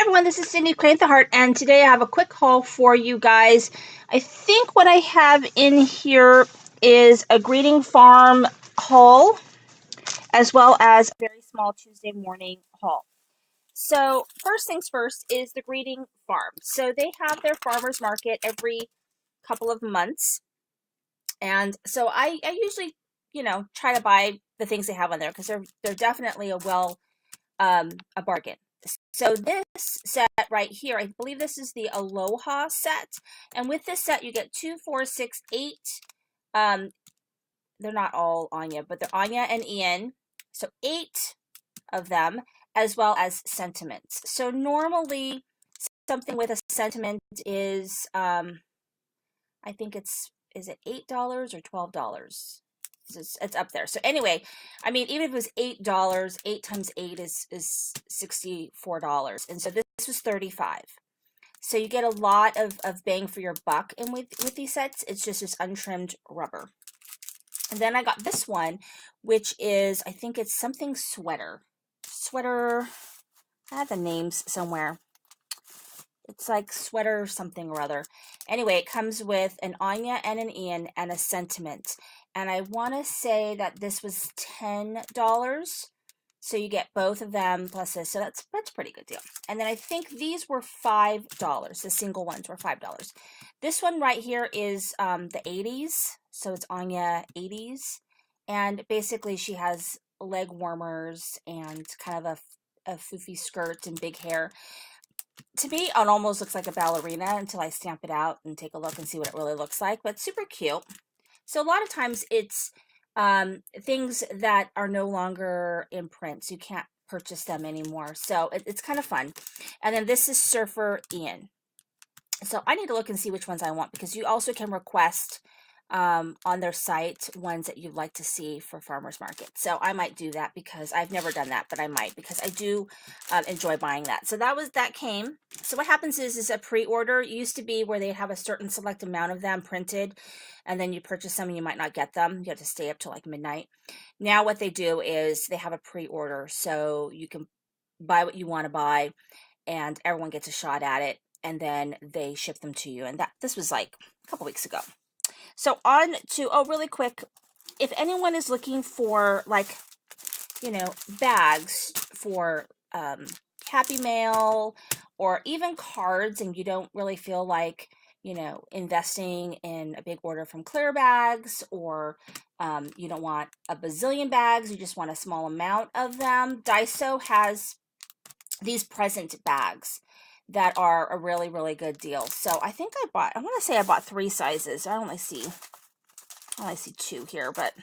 everyone, this is Cindy Crane the Heart, and today I have a quick haul for you guys. I think what I have in here is a greeting farm haul, as well as a very small Tuesday morning haul. So first things first is the greeting farm. So they have their farmers market every couple of months, and so I usually, try to buy the things they have on there because they're definitely a bargain. So this set right here, I believe this is the Aloha set. And with this set, you get 2, 4, 6, 8. They're not all Anya, but they're Anya and Ian. So 8 of them, as well as sentiments. So normally something with a sentiment is, I think is it $8 or $12? It's up there. So anyway, I mean, even if it was $8, 8 times 8 is $64. And so this was $35. So you get a lot of bang for your buck. And with these sets, it's just this untrimmed rubber. And then I got this one, which is, I think it's something sweater. I have the names somewhere. It's like sweater something or other. Anyway, it comes with an Anya and an Ian and a sentiment. And I want to say that this was $10. So you get both of them plus this. So that's a pretty good deal. And then I think these were $5. The single ones were $5. This one right here is the 80s. So it's Anya 80s. And basically she has leg warmers and kind of a foofy skirt and big hair. To me, it almost looks like a ballerina until I stamp it out and take a look and see what it really looks like, but super cute. So a lot of times it's things that are no longer in print, so you can't purchase them anymore. So it's kind of fun. And then this is Surfer Ian. So I need to look and see which ones I want, because you also can request on their site ones that you'd like to see for farmers market. So I might do that, because I've never done that, but I might, because I do enjoy buying that. So that came. So what happens is a pre-order. It used to be where they have a certain select amount of them printed, and then you purchase them and you might not get them. You have to stay up till like midnight. Now what they do is they have a pre-order, so you can buy what you want to buy and everyone gets a shot at it, and then they ship them to you. And this was like a couple weeks ago. So on to, really quick, if anyone is looking for, like, bags for Happy Mail or even cards, and you don't really feel like, investing in a big order from Clear Bags, or you don't want a bazillion bags, you just want a small amount of them, Daiso has these present bags that are a really, really good deal. So I think I want to say I bought 3 sizes. I only see 2 here, but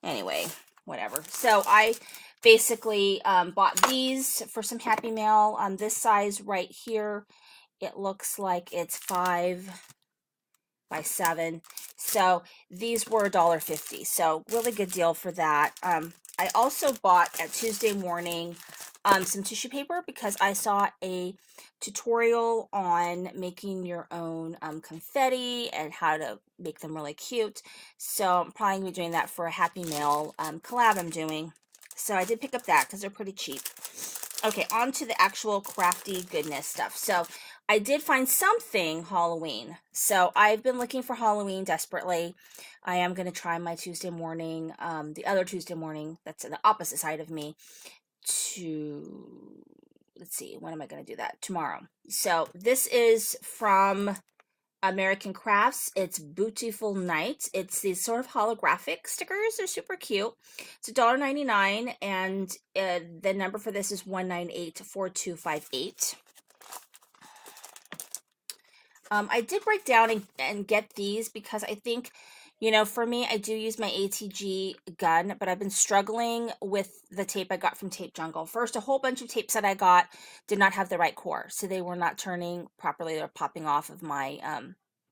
anyway, whatever. So I basically bought these for some Happy Mail on this size right here. It looks like it's 5 by 7. So these were $1.50. So really good deal for that. I also bought at Tuesday morning some tissue paper, because I saw a tutorial on making your own confetti and how to make them really cute. So I'm probably going to be doing that for a Happy Mail collab I'm doing. So I did pick up that because they're pretty cheap. Okay, on to the actual crafty goodness stuff. So I did find something Halloween. So I've been looking for Halloween desperately. I am going to try my Tuesday morning, the other Tuesday morning, that's the opposite side of me, let's see, when am I going to do that? Tomorrow. So this is from American Crafts. It's Beautiful Night. It's these sort of holographic stickers. They're super cute. It's $1.99, and the number for this is 1984258. I did break down and get these because I think, for me, I do use my ATG gun, but I've been struggling with the tape I got from Tape Jungle. First, a whole bunch of tapes that I got did not have the right core, so they were not turning properly. They were popping off of my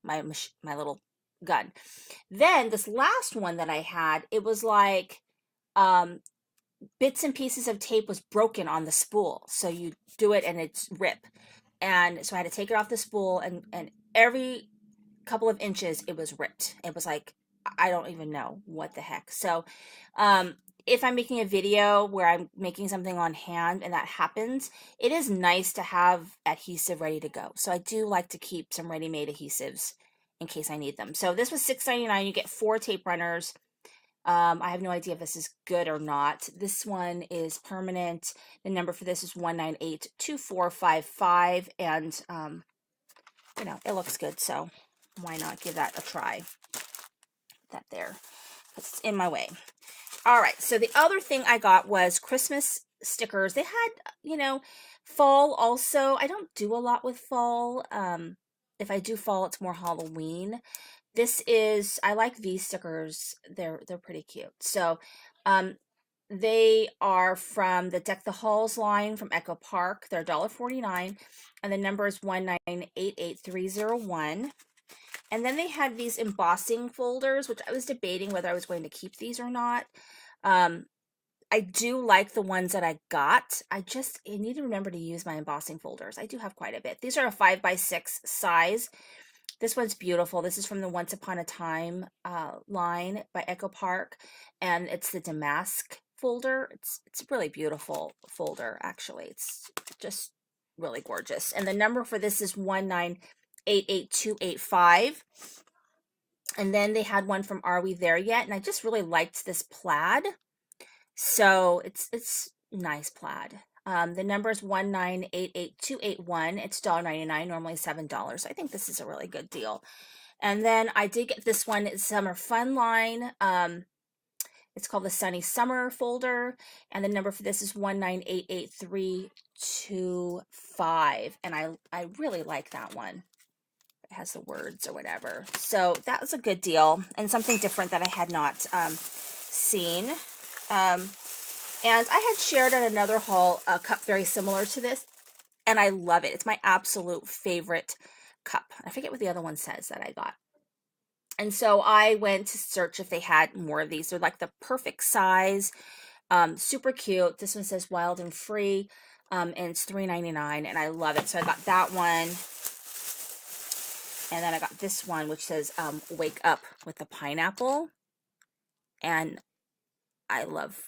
my little gun. Then this last one that I had, it was like bits and pieces of tape was broken on the spool. So you do it and it's rip. And so I had to take it off the spool, and every couple of inches it was ripped. It was like, I don't even know what the heck. So if I'm making a video where I'm making something on hand and that happens, it is nice to have adhesive ready to go. So I do like to keep some ready-made adhesives in case I need them. So this was $6.99. You get 4 tape runners. I have no idea if this is good or not. This one is permanent. The number for this is 1982455, and you know, it looks good, so why not give that a try? That there, it's in my way. All right, so the other thing I got was Christmas stickers. They had, you know, fall also. I don't do a lot with fall. If I do fall, it's more Halloween. This is, I like these stickers. They're pretty cute. So, they are from the Deck the Halls line from Echo Park. They're $1.49, and the number is 1988301. And then they had these embossing folders, which I was debating whether I was going to keep these or not. I do like the ones that I got. I need to remember to use my embossing folders. I do have quite a bit. These are a 5x6 size. This one's beautiful. This is from the Once Upon a Time line by Echo Park, and it's the damask folder. It's a really beautiful folder, actually. It's just really gorgeous. And the number for this is 1988285. And then they had one from Are We There Yet? And I just really liked this plaid. So it's nice plaid. The number is 1988281. It's $1.99, normally $7. I think this is a really good deal. And then I did get this one. It's Summer Fun line. It's called the Sunny Summer folder, and the number for this is 1988325. And I really like that one. It has the words or whatever. So that was a good deal and something different that I had not seen. And I had shared in another haul a cup very similar to this, and I love it. It's my absolute favorite cup. I forget what the other one says that I got. And so I went to search if they had more of these. They're like the perfect size, super cute. This one says Wild and Free, and it's $3.99, and I love it. So I got that one. And then I got this one, which says Wake Up with the Pineapple. And I love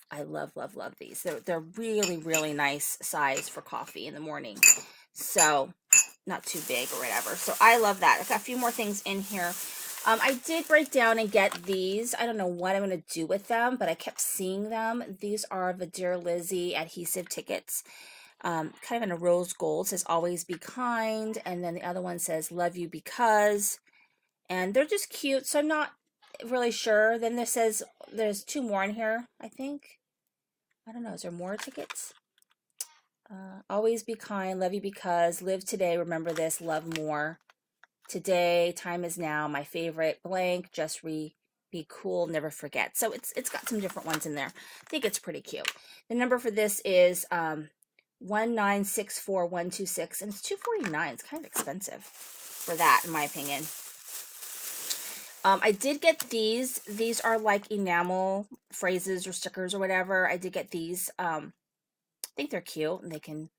these. They're really, really nice size for coffee in the morning. So not too big or whatever. So I love that. I've got a few more things in here. I did break down and get these. I don't know what I'm going to do with them, but I kept seeing them. These are the Dear Lizzie adhesive tickets. Kind of in a rose gold. It says Always Be Kind. And then the other one says Love You Because. And they're just cute. So I'm not really sure. Then this says there's 2 more in here, I think. I don't know. Is there more tickets? Always Be Kind, Love You Because, Live Today, Remember This, Love More. Today, Time Is Now, My Favorite, Blank, Just Be Cool, Never Forget. So it's got some different ones in there. I think it's pretty cute. The number for this is 1964126, and it's $2.49. It's kind of expensive for that, in my opinion. I did get these. These are like enamel phrases or stickers or whatever. I did get these. I think they're cute, and they can,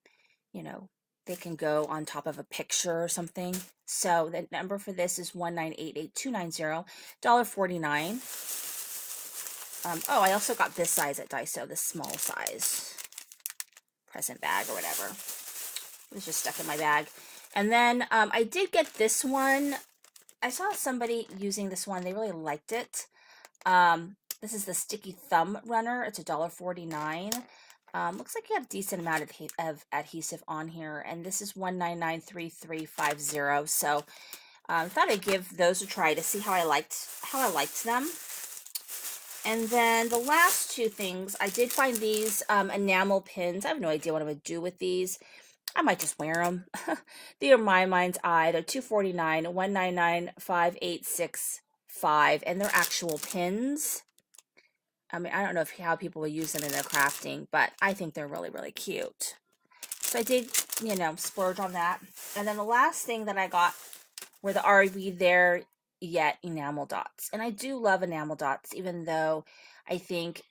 you know, they can go on top of a picture or something. So the number for this is 1988290, $1.49. Oh, I also got this size at Daiso, this small size present bag or whatever. It was just stuck in my bag. And then I did get this one. I saw somebody using this one. They really liked it. This is the Sticky Thumb Runner. It's $1.49. Looks like you have a decent amount of adhesive on here. And this is 1993350. So I thought I'd give those a try to see how I liked them. And then the last 2 things, I did find these enamel pins. I have no idea what I'm going to do with these. I might just wear them. They are My Mind's Eye. They're $2.49, $1995865, and they're actual pins. I mean, I don't know how people will use them in their crafting, but I think they're really, really cute. So I did, you know, splurge on that. And then the last thing that I got were the Are We There Yet enamel dots. And I do love enamel dots, even though I think,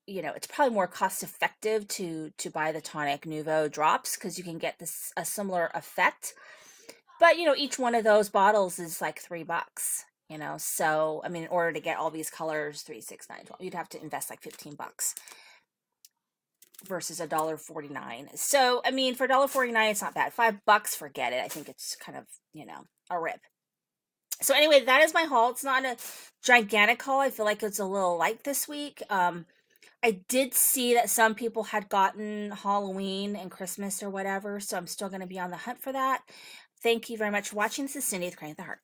you know, it's probably more cost effective to buy the Tonic Nouveau drops because you can get a similar effect. But, you know, each one of those bottles is like $3. you know. So, I mean, in order to get all these colors, 3, 6, 9, 12, you'd have to invest like 15 bucks versus $1.49. So, I mean, for $1.49, it's not bad. $5, forget it. I think it's kind of, you know, a rip. So anyway, that is my haul. It's not a gigantic haul. I feel like it's a little light this week. I did see that some people had gotten Halloween and Christmas or whatever, so I'm still going to be on the hunt for that. Thank you very much for watching. This is Cindy with Crying at the Heart.